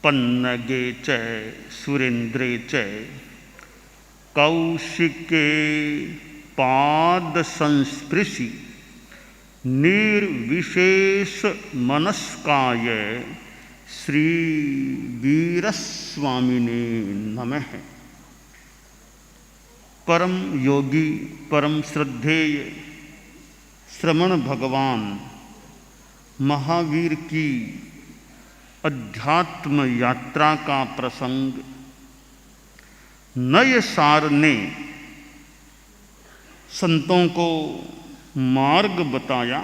पन्नगे च सुरेन्द्रे च कौशिके पाद संस्पृशि निर्विशेष मनस्काय श्री वीरस्वामिने नमः। परम योगी परम श्रद्धेय श्रमण भगवान महावीर की अध्यात्म यात्रा का प्रसंग नय सार ने संतों को मार्ग बताया।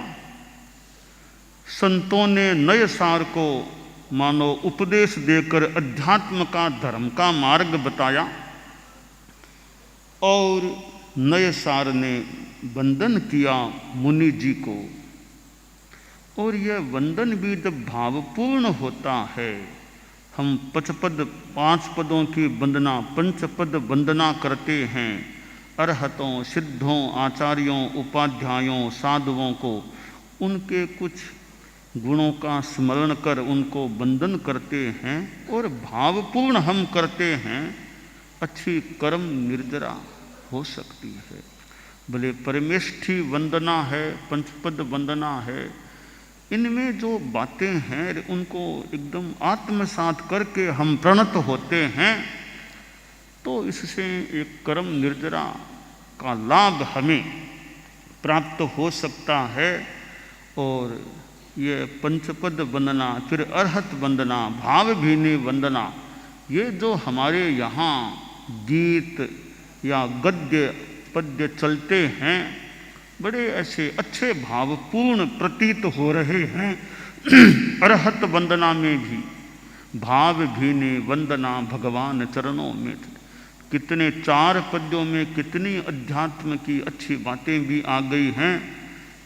संतों ने नय सार को मानो उपदेश देकर अध्यात्म का धर्म का मार्ग बताया और नय सार ने वंदन किया मुनि जी को। और यह वंदन भी जब भावपूर्ण होता है, हम पचपद 5 पदों की वंदना पंचपद वंदना करते हैं, अरहतों सिद्धों आचार्यों उपाध्यायों साधुओं को उनके कुछ गुणों का स्मरण कर उनको वंदन करते हैं और भावपूर्ण हम करते हैं। अच्छी कर्म निर्जरा हो सकती है, भले परमेष्ठी वंदना है पंचपद वंदना है, इनमें जो बातें हैं उनको एकदम आत्मसात करके हम प्रणत होते हैं तो इससे एक कर्म निर्जरा का लाभ हमें प्राप्त हो सकता है। और ये पंचपद वंदना फिर अरहत वंदना भावभीनी वंदना, ये जो हमारे यहाँ गीत या गद्य पद्य चलते हैं बड़े ऐसे अच्छे भावपूर्ण प्रतीत हो रहे हैं। अरहत वंदना में भी भावभीनी वंदना भगवान चरणों में, कितने 4 पद्यों में कितनी अध्यात्म की अच्छी बातें भी आ गई हैं,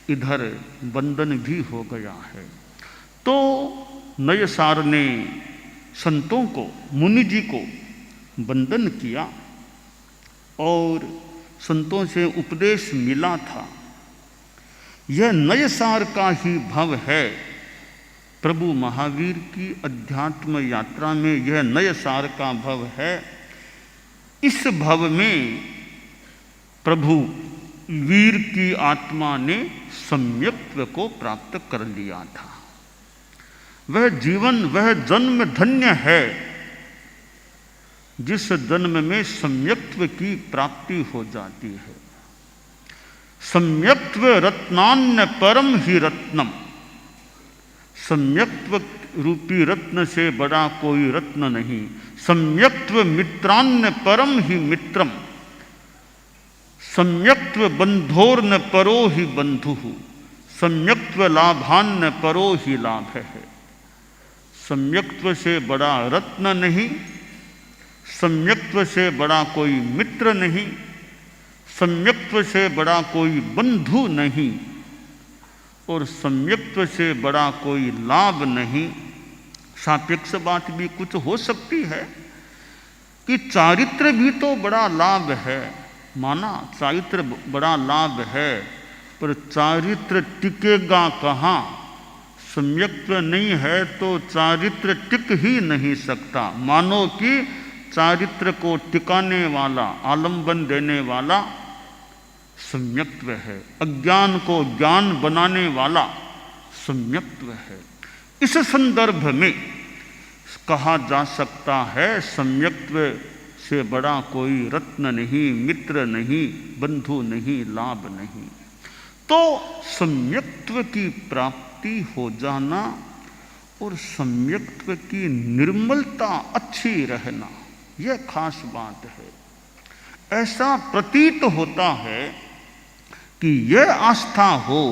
इधर वंदन भी हो गया है। तो नय सार ने संतों को मुनि जी को वंदन किया और संतों से उपदेश मिला था। यह नय सार का ही भव है। प्रभु महावीर की अध्यात्म यात्रा में यह नय सार का भव है। इस भव में प्रभु वीर की आत्मा ने सम्यक्त्व को प्राप्त कर लिया था। वह जीवन वह जन्म धन्य है जिस जन्म में सम्यक्त्व की प्राप्ति हो जाती है। सम्यक्त्व रत्नान्य परम ही रत्नम, सम्यक्त्व रूपी रत्न से बड़ा कोई रत्न नहीं। सम्यक्त्व मित्रान्य परम ही मित्रम, सम्यक्त्व बंधोर्न परो ही बंधु, सम्यक्त्व लाभान्य परो ही लाभ है। सम्यक्त्व से बड़ा रत्न नहीं, सम्यक्त्व से बड़ा कोई मित्र नहीं, सम्यक्त्व से बड़ा कोई बंधु नहीं और सम्यक्त्व से बड़ा कोई लाभ नहीं। सापेक्ष बात भी कुछ हो सकती है कि चारित्र भी तो बड़ा लाभ है, माना चारित्र बड़ा लाभ है, पर चारित्र टिकेगा कहाँ? सम्यक्त्व नहीं है तो चारित्र टिक ही नहीं सकता। मानो कि चारित्र को टिकाने वाला आलंबन देने वाला सम्यक्त्व है, अज्ञान को ज्ञान बनाने वाला सम्यक्त्व है। इस संदर्भ में कहा जा सकता है सम्यक्त्व से बड़ा कोई रत्न नहीं, मित्र नहीं, बंधु नहीं, लाभ नहीं। तो सम्यक्त्व की प्राप्ति हो जाना और सम्यक्त्व की निर्मलता अच्छी रहना, यह खास बात है। ऐसा प्रतीत होता है कि यह आस्था हो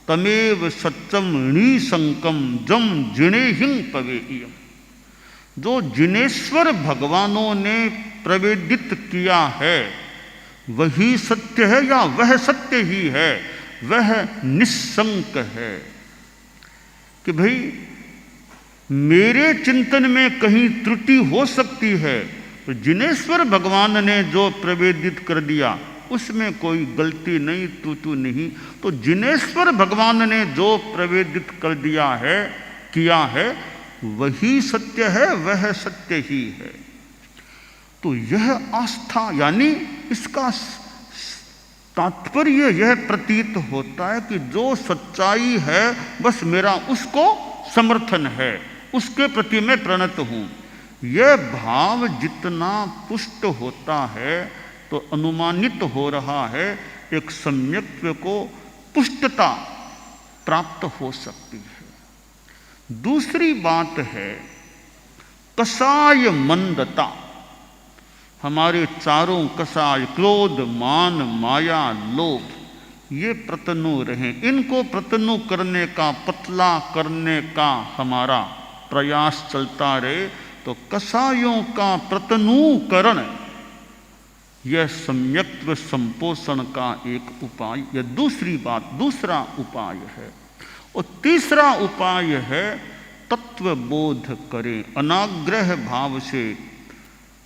तमेव सच्चम निसंकम जम जिनेहिं पवेयम, जो जिनेश्वर भगवानों ने प्रवेदित किया है वही सत्य है या वह सत्य ही है, वह निस्संक है। कि भाई मेरे चिंतन में कहीं त्रुटि हो सकती है, तो जिनेश्वर भगवान ने जो प्रवेदित कर दिया उसमें कोई गलती नहीं, त्रुटि नहीं। तो जिनेश्वर भगवान ने जो प्रवेदित कर दिया है, किया है, वही सत्य है, वह सत्य ही है। तो यह आस्था, यानी इसका तात्पर्य यह प्रतीत होता है कि जो सच्चाई है बस मेरा उसको समर्थन है, उसके प्रति मैं प्रणत हूं। यह भाव जितना पुष्ट होता है तो अनुमानित हो रहा है एक सम्यक्त्व को पुष्टता प्राप्त हो सकती है। दूसरी बात है कसाय मंदता। हमारे चारों कसाय क्रोध, मान, माया, लोभ, ये प्रतनु रहे। इनको प्रतनु करने का, पतला करने का हमारा प्रयास चलता रहे तो कसायों का प्रतनुकरण यह सम्यक्त्व संपोषण का एक उपाय, यह दूसरी बात, दूसरा उपाय है। और तीसरा उपाय है तत्वबोध करें, अनाग्रह भाव से,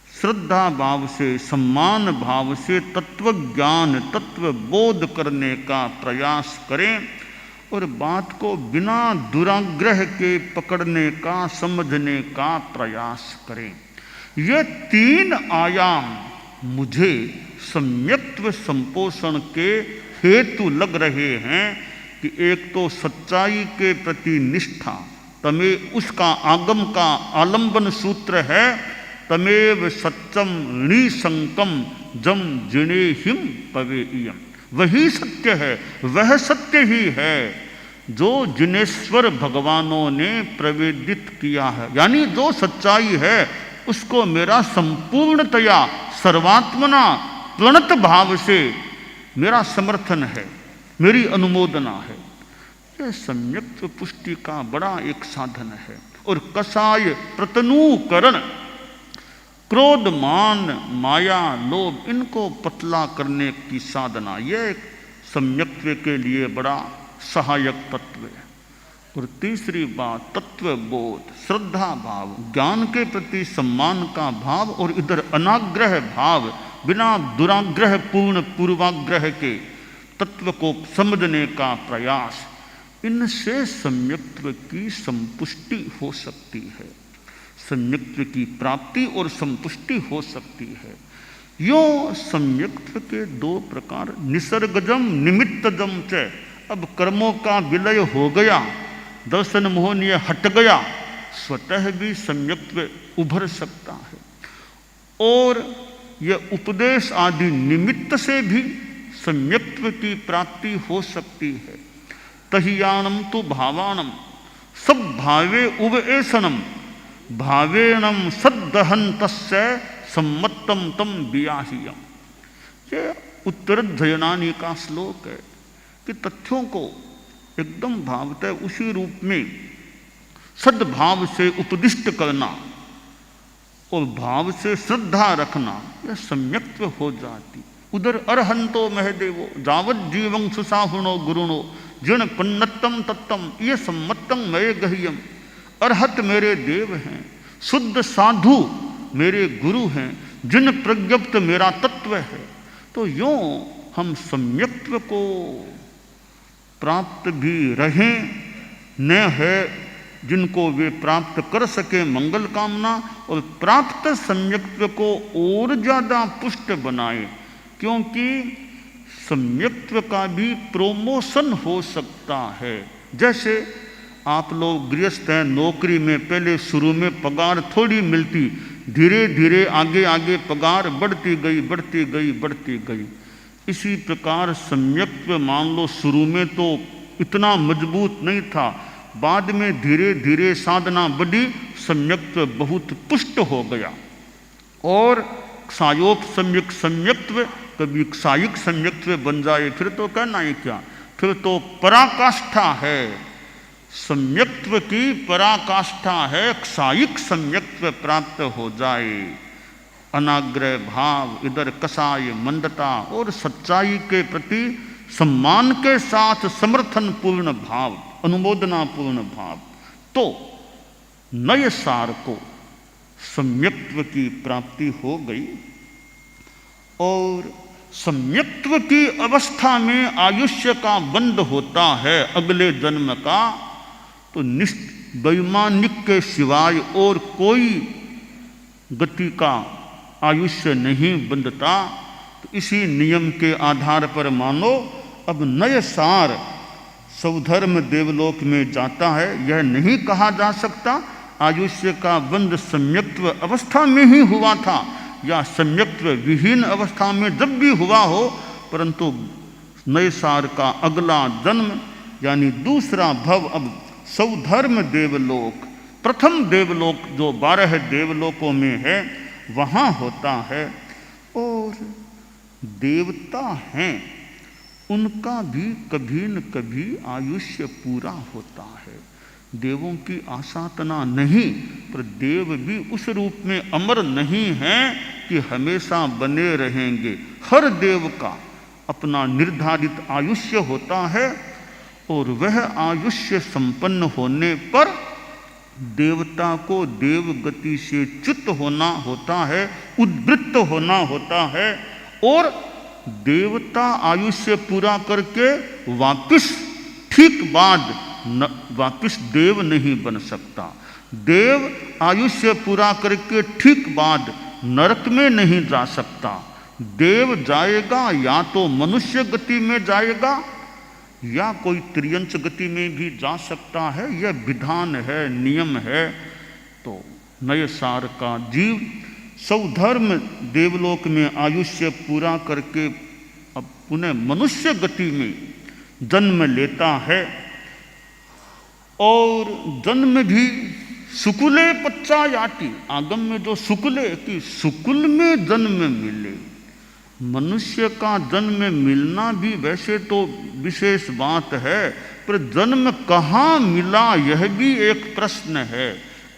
श्रद्धा भाव से, सम्मान भाव से तत्व ज्ञान, तत्व बोध करने का प्रयास करें और बात को बिना दुराग्रह के पकड़ने का, समझने का प्रयास करें। ये तीन आयाम मुझे सम्यक्त्व संपोषण के हेतु लग रहे हैं कि एक तो सच्चाई के प्रति निष्ठा, तमें उसका आगम का आलंबन सूत्र है तमेव सत्यम निसंकम जम जिणेहिम पवेयम। वही सत्य है, वह सत्य ही है जो जिनेश्वर भगवानों ने प्रवेदित किया है। यानी जो सच्चाई है उसको मेरा संपूर्णतया सर्वात्मना प्रणत भाव से मेरा समर्थन है, मेरी अनुमोदना है। यह सम्यक्त्व पुष्टि का बड़ा एक साधन है। और कसाय प्रतनुकरण, क्रोध, मान, माया, लोभ, इनको पतला करने की साधना, यह सम्यक्त्व के लिए बड़ा सहायक तत्व है। और तीसरी बात तत्वबोध, श्रद्धा भाव, ज्ञान के प्रति सम्मान का भाव और इधर अनाग्रह भाव, बिना दुराग्रह पूर्ण पूर्वाग्रह के तत्व को समझने का प्रयास, इनसे सम्यक्त्व की संपुष्टि हो सकती है, सम्यक्त्व की प्राप्ति और संपुष्टि हो सकती है। यो सम्यक्त्व के दो प्रकार, निसर्गजम निमित्तजम च। अब कर्मों का विलय हो गया, दर्शन मोहन ये हट गया, स्वतः भी सम्यक्त्व उभर सकता है। और यह उपदेश आदि निमित्त से भी सम्यक्त्व की प्राप्ति हो सकती है। तहियानम तो भावानम सब भावे उवेशनम भावेणम सद्दहंतस्य सम्मत्तम तम बियाहियम। ये उत्तरध्ययनानि का श्लोक है कि तथ्यों को एकदम भावतः उसी रूप में सद्भाव से उपदिष्ट करना और भाव से श्रद्धा रखना, यह सम्यक्त्व हो जाती। उधर अरहंतो महदेवो जावत जीवं सुसाहुणो गुरुणो जिन पन्नत्तम तत्तम ये सम्मत्तम मये गह्यम। अरहत मेरे देव हैं, शुद्ध साधु मेरे गुरु हैं, जिन प्रज्ञप्त मेरा तत्व है। तो यूं हम सम्यक्त्व को प्राप्त भी रहें, न है जिनको वे प्राप्त कर सके मंगल कामना, और प्राप्त सम्यक्त्व को और ज़्यादा पुष्ट बनाए, क्योंकि सम्यक्त्व का भी प्रोमोशन हो सकता है। जैसे आप लोग गृहस्थ हैं, नौकरी में पहले शुरू में पगार थोड़ी मिलती, धीरे धीरे आगे आगे पगार बढ़ती गई बढ़ती गई बढ़ती गई। इसी प्रकार सम्यक्त्व मान लो शुरू में तो इतना मजबूत नहीं था, बाद में धीरे धीरे साधना बढ़ी, सम्यक्त्व बहुत पुष्ट हो गया। और क्षायोप सम्यक सम्यक्त्व कभी क्षायिक सम्यक्त्व बन जाए फिर तो कहना ही क्या, फिर तो पराकाष्ठा है। सम्यक्त्व की पराकाष्ठा है, क्षायिक सम्यक्त्व प्राप्त हो जाए। अनाग्रह भाव, इधर कसाय मंदता और सच्चाई के प्रति सम्मान के साथ समर्थन पूर्ण भाव, अनुमोदना पूर्ण भाव, तो नए सार को सम्यक्त्व की प्राप्ति हो गई। और सम्यक्त्व की अवस्था में आयुष्य का बंध होता है अगले जन्म का, तो वैमानिक के सिवाय और कोई गति का आयुष्य नहीं बंधता। तो इसी नियम के आधार पर मानो अब नय सार स्वधर्म देवलोक में जाता है। यह नहीं कहा जा सकता आयुष्य का बंध सम्यक्त्व अवस्था में ही हुआ था या सम्यक्त्व विहीन अवस्था में जब भी हुआ हो, परंतु नए सार का अगला जन्म यानी दूसरा भव अब स्वधर्म देवलोक, प्रथम देवलोक जो 12 देवलोकों में है वहाँ होता है। और देवता हैं उनका भी कभी न कभी आयुष्य पूरा होता है। देवों की आसातना नहीं, पर देव भी उस रूप में अमर नहीं हैं कि हमेशा बने रहेंगे। हर देव का अपना निर्धारित आयुष्य होता है और वह आयुष्य संपन्न होने पर देवता को देवगति से च्युत होना होता है, उद्वृत्त होना होता है और देवता आयुष्य पूरा करके वापिस ठीक बाद वापिस देव नहीं बन सकता। देव आयुष्य पूरा करके ठीक बाद नरक में नहीं जा सकता। देव जाएगा या तो मनुष्य गति में जाएगा या कोई त्रियंच गति में भी जा सकता है। यह विधान है, नियम है। तो नए सार का जीव स्वधर्म देवलोक में आयुष्य पूरा करके अब पुनः मनुष्य गति में जन्म लेता है और जन्म भी सुकुले पच्चा याति, आगम में जो सुकुले कि सुकुल में जन्म मिले। मनुष्य का जन्म मिलना भी वैसे तो विशेष बात है, पर जन्म कहाँ मिला यह भी एक प्रश्न है।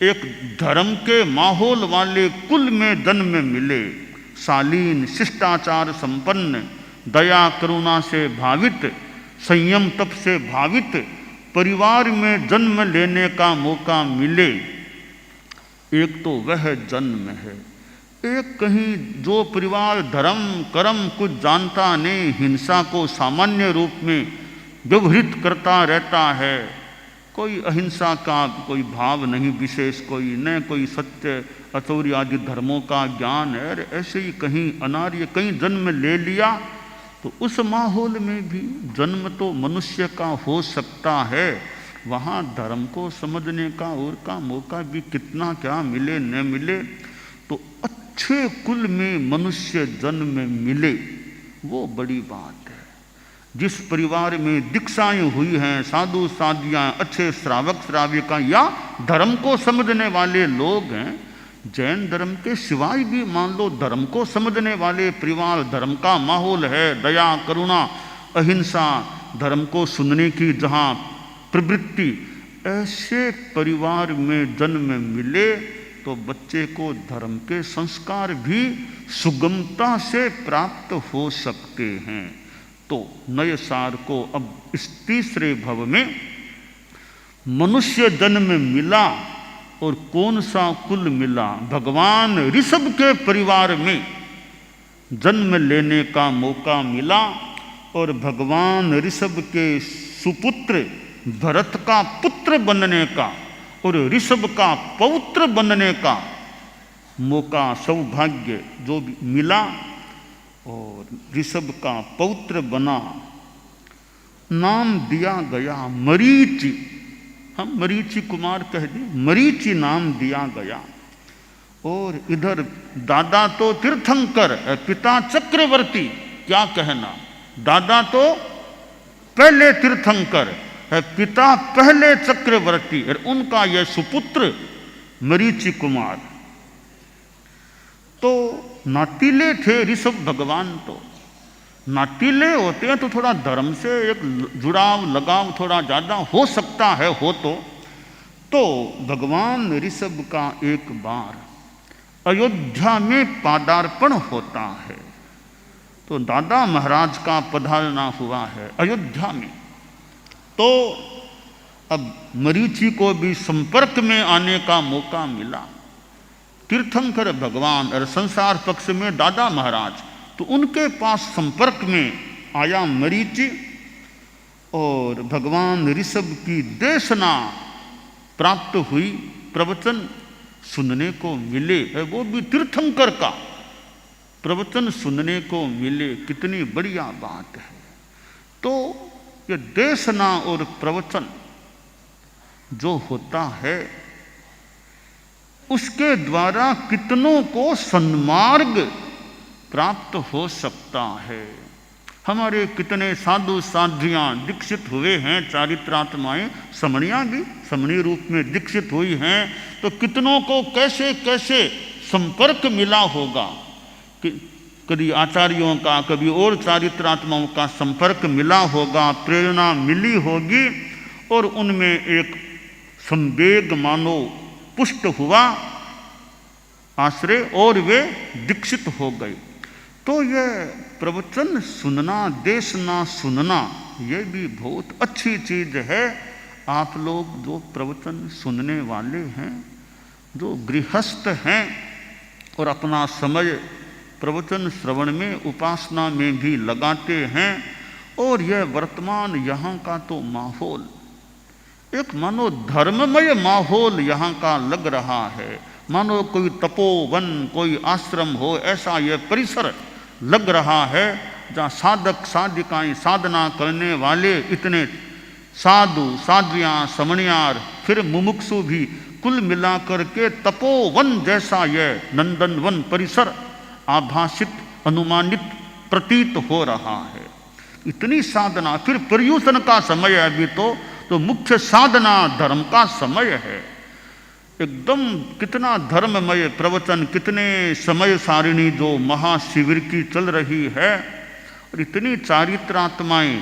एक धर्म के माहौल वाले कुल में जन्म मिले, शालीन शिष्टाचार संपन्न, दया करुणा से भावित, संयम तप से भावित परिवार में जन्म लेने का मौका मिले, एक तो वह जन्म है। एक कहीं जो परिवार धर्म कर्म कुछ जानता नहीं, हिंसा को सामान्य रूप में व्यवहृत करता रहता है, कोई अहिंसा का कोई भाव नहीं विशेष, कोई न कोई सत्य अचौर्य आदि धर्मों का ज्ञान है, ऐसे ही कहीं अनार्य कहीं जन्म ले लिया, तो उस माहौल में भी जन्म तो मनुष्य का हो सकता है। वहाँ धर्म को समझने का और का मौका भी कितना क्या मिले न मिले। तो अच्छे कुल में मनुष्य जन्म मिले वो बड़ी बात है। जिस परिवार में दीक्षाएं हुई हैं, साधु साधियाँ, अच्छे श्रावक श्राविका या धर्म को समझने वाले लोग हैं, जैन धर्म के सिवाय भी मान लो धर्म को समझने वाले परिवार, धर्म का माहौल है, दया करुणा अहिंसा, धर्म को सुनने की जहाँ प्रवृत्ति, ऐसे परिवार में जन्म मिले तो बच्चे को धर्म के संस्कार भी सुगमता से प्राप्त हो सकते हैं। तो नए सार को अब इस तीसरे भव में मनुष्य जन्म मिला और कौन सा कुल मिला? भगवान ऋषभ के परिवार में जन्म लेने का मौका मिला और भगवान ऋषभ के सुपुत्र भरत का पुत्र बनने का और ऋषभ का पौत्र बनने का मौका, सौभाग्य जो भी मिला और ऋषभ का पौत्र बना। नाम दिया गया मरीचि, हम मरीचि कुमार कह दी, मरीचि नाम दिया गया। और इधर दादा तो तीर्थंकर, पिता चक्रवर्ती, क्या कहना, दादा तो पहले तीर्थंकर है, पिता पहले चक्रवर्ती, और उनका यह सुपुत्र मरीचि कुमार। तो नातीले थे ऋषभ भगवान, तो नातीले होते हैं तो थोड़ा धर्म से एक जुड़ाव लगाव थोड़ा ज़्यादा हो सकता है, हो तो भगवान ऋषभ का एक बार अयोध्या में पादार्पण होता है। तो दादा महाराज का पधारना हुआ है अयोध्या में। तो अब मरीचि को भी संपर्क में आने का मौका मिला। तीर्थंकर भगवान और संसार पक्ष में दादा महाराज, तो उनके पास संपर्क में आया मरीचि और भगवान ऋषभ की देशना प्राप्त हुई, प्रवचन सुनने को मिले, वो भी तीर्थंकर का प्रवचन सुनने को मिले, कितनी बढ़िया बात है। तो ये देशना और प्रवचन जो होता है उसके द्वारा कितनों को सन्मार्ग प्राप्त हो सकता है। हमारे कितने साधु साध्वियाँ दीक्षित हुए हैं, चारित्रात्माएं समणियाँ भी समणीय रूप में दीक्षित हुई हैं, तो कितनों को कैसे कैसे संपर्क मिला होगा कि कभी आचार्यों का, कभी और चारित्रात्माओं का संपर्क मिला होगा, प्रेरणा मिली होगी और उनमें एक संवेग मानो पुष्ट हुआ आश्रय और वे दीक्षित हो गए। तो ये प्रवचन सुनना, देशना सुनना, ये भी बहुत अच्छी चीज़ है। आप लोग जो प्रवचन सुनने वाले हैं, जो गृहस्थ हैं और अपना समय प्रवचन श्रवण में, उपासना में भी लगाते हैं, और यह वर्तमान यहाँ का तो माहौल एक मानो धर्ममय माहौल यहाँ का लग रहा है, मानो कोई तपोवन, कोई आश्रम हो, ऐसा यह परिसर लग रहा है, जहाँ साधक साधिकाएं साधना करने वाले इतने साधु साध्वियाँ समणियार फिर मुमुक्षु भी कुल मिलाकर के तपोवन जैसा यह नंदनवन परिसर आभासित अनुमानित प्रतीत हो रहा है। इतनी साधना, फिर पर्यूषण का समय है अभी तो मुख्य साधना धर्म का समय है। एकदम कितना धर्ममय प्रवचन, कितने समय सारिणी जो महाशिविर की चल रही है, और इतनी चारित्रात्माएं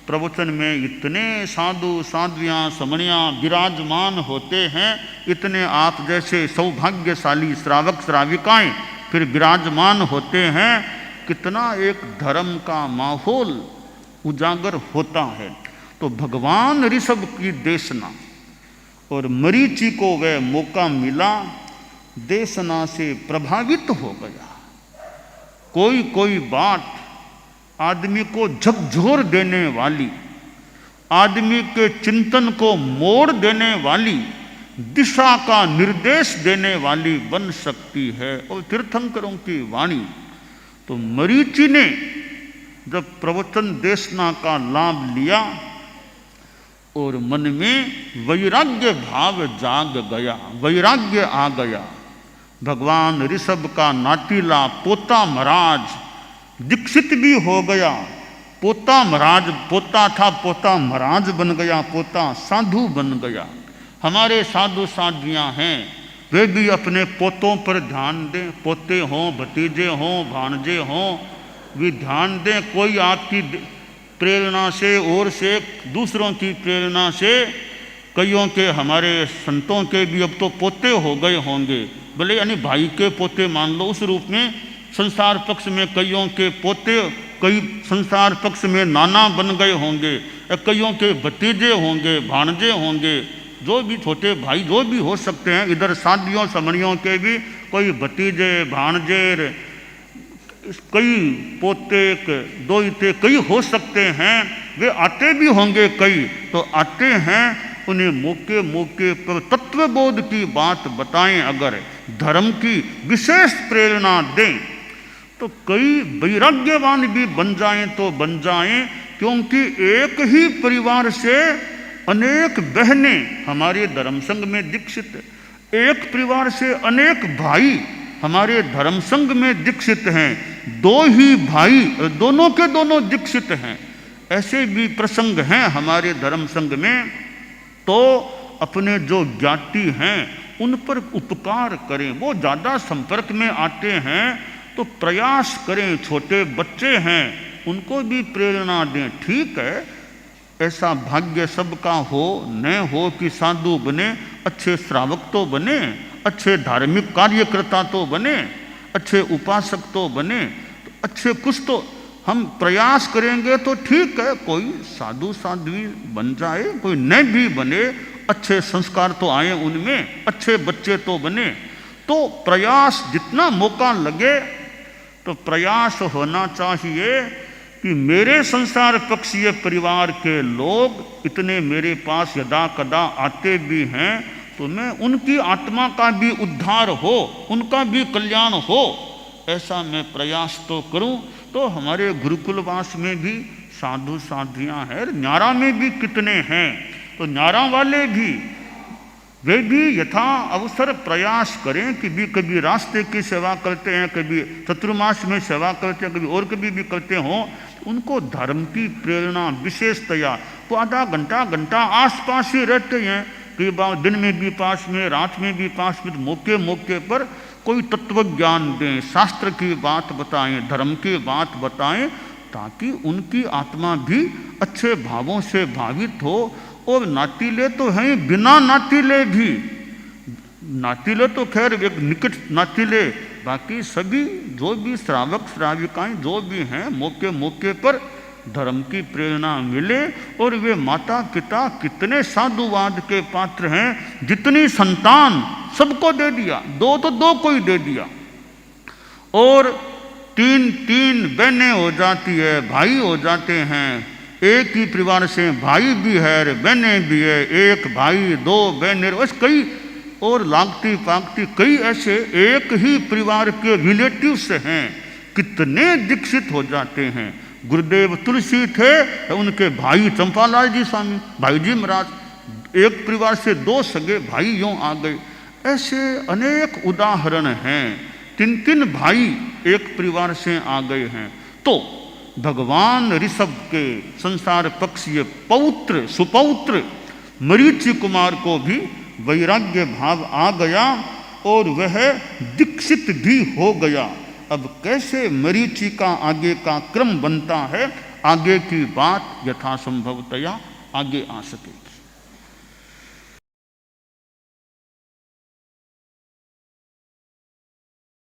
प्रवचन में, इतने साधु साध्वियाँ समणियाँ विराजमान होते हैं, इतने आप जैसे सौभाग्यशाली श्रावक श्राविकाएं फिर विराजमान होते हैं, कितना एक धर्म का माहौल उजागर होता है। तो भगवान ऋषभ की देशना और मरीचि को वह मौका मिला, देशना से प्रभावित हो गया। कोई कोई बात आदमी को झकझोर देने वाली, आदमी के चिंतन को मोड़ देने वाली, दिशा का निर्देश देने वाली बन सकती है। और तीर्थंकरों की वाणी, तो मरीचि ने जब प्रवचन देशना का लाभ लिया और मन में वैराग्य भाव जाग गया, वैराग्य आ गया। भगवान ऋषभ का नातीला पोता महाराज दीक्षित भी हो गया। पोता महाराज, पोता था, पोता महाराज बन गया, पोता साधु बन गया। हमारे साधु साध्वियाँ हैं, वे भी अपने पोतों पर ध्यान दें, पोते हों, भतीजे हों, भांजे हों, वे ध्यान दें। कोई आपकी प्रेरणा से और से दूसरों की प्रेरणा से, कईयों के हमारे संतों के भी अब तो पोते हो गए होंगे, भले यानी भाई के पोते मान लो उस रूप में। संसार पक्ष में कईयों के पोते, कई संसार पक्ष में नाना बन गए होंगे, कईयों के भतीजे होंगे, भाणजे होंगे, जो भी छोटे भाई जो भी हो सकते हैं। इधर साधियों समणियों के भी कोई भतीजे भाणजे, कई पोते दोइते कई हो सकते हैं, वे आते भी होंगे कई, तो आते हैं। उन्हें मौके मौके पर तत्वबोध की बात बताएं, अगर धर्म की विशेष प्रेरणा दें, तो कई वैराग्यवान भी बन जाएं तो बन जाएं। क्योंकि एक ही परिवार से अनेक बहनें हमारे धर्म संघ में दीक्षित, एक परिवार से अनेक भाई हमारे धर्म संघ में दीक्षित हैं, दो ही भाई दोनों के दोनों दीक्षित हैं, ऐसे भी प्रसंग हैं हमारे धर्म संघ में। तो अपने जो ज्ञाति हैं उन पर उपकार करें, वो ज़्यादा संपर्क में आते हैं तो प्रयास करें। छोटे बच्चे हैं उनको भी प्रेरणा दें। ठीक है, ऐसा भाग्य सबका हो न हो कि साधु बने, अच्छे श्रावक तो बने, अच्छे धार्मिक कार्यकर्ता तो बने, अच्छे उपासक तो बने, तो अच्छे कुछ तो हम प्रयास करेंगे तो ठीक है। कोई साधु साध्वी बन जाए, कोई न भी बने, अच्छे संस्कार तो आए उनमें, अच्छे बच्चे तो बने। तो प्रयास जितना मौका लगे तो प्रयास होना चाहिए कि मेरे संसार पक्षीय परिवार के लोग इतने मेरे पास यदा कदा आते भी हैं तो मैं उनकी आत्मा का भी उद्धार हो, उनका भी कल्याण हो, ऐसा मैं प्रयास तो करूं। तो हमारे गुरुकुलवास में भी साधु साधियाँ हैं, न्यारा में भी कितने हैं, तो न्यारा वाले भी वे भी यथा अवसर प्रयास करें कि भी कभी रास्ते की सेवा करते हैं, कभी चतुर्मास में सेवा करते हैं, कभी और कभी भी करते हों। उनको धर्म की प्रेरणा विशेषतया तो आधा घंटा आसपास ही रहते हैं, कई बार दिन में भी पास में, रात में भी पास में, मौके मौके पर कोई तत्व ज्ञान दें, शास्त्र की बात बताएं, धर्म की बात बताएं, ताकि उनकी आत्मा भी अच्छे भावों से भावित हो। और नातीले तो हैं, बिना नातीले भी, नातीले तो खैर एक निकट नातीले, बाकी सभी जो भी श्रावक श्राविकाएं जो भी हैं, मौके मौके पर धर्म की प्रेरणा मिले। और वे माता पिता कितने साधुवाद के पात्र हैं, जितनी संतान सबको दे दिया, दो तो दो को ही दे दिया, और तीन तीन बहनें हो जाती है, भाई हो जाते हैं, एक ही परिवार से भाई भी है, बहनें भी है, एक भाई दो बहनें, बस कई और लागती पागती कई ऐसे एक ही परिवार के रिलेटिव्स हैं, कितने दीक्षित हो जाते हैं। गुरुदेव तुलसी थे, उनके भाई चंपालाल जी स्वामी, भाई जी महाराज, एक परिवार से दो सगे भाई यूं आ गए। ऐसे अनेक उदाहरण हैं, तीन तीन भाई एक परिवार से आ गए हैं। तो भगवान ऋषभ के संसार पक्षीय पौत्र सुपौत्र मरीचि कुमार को भी वैराग्य भाव आ गया और वह दीक्षित भी हो गया। अब कैसे मरीचि का आगे का क्रम बनता है, आगे की बात यथासंभवतया आगे आ सकेगी।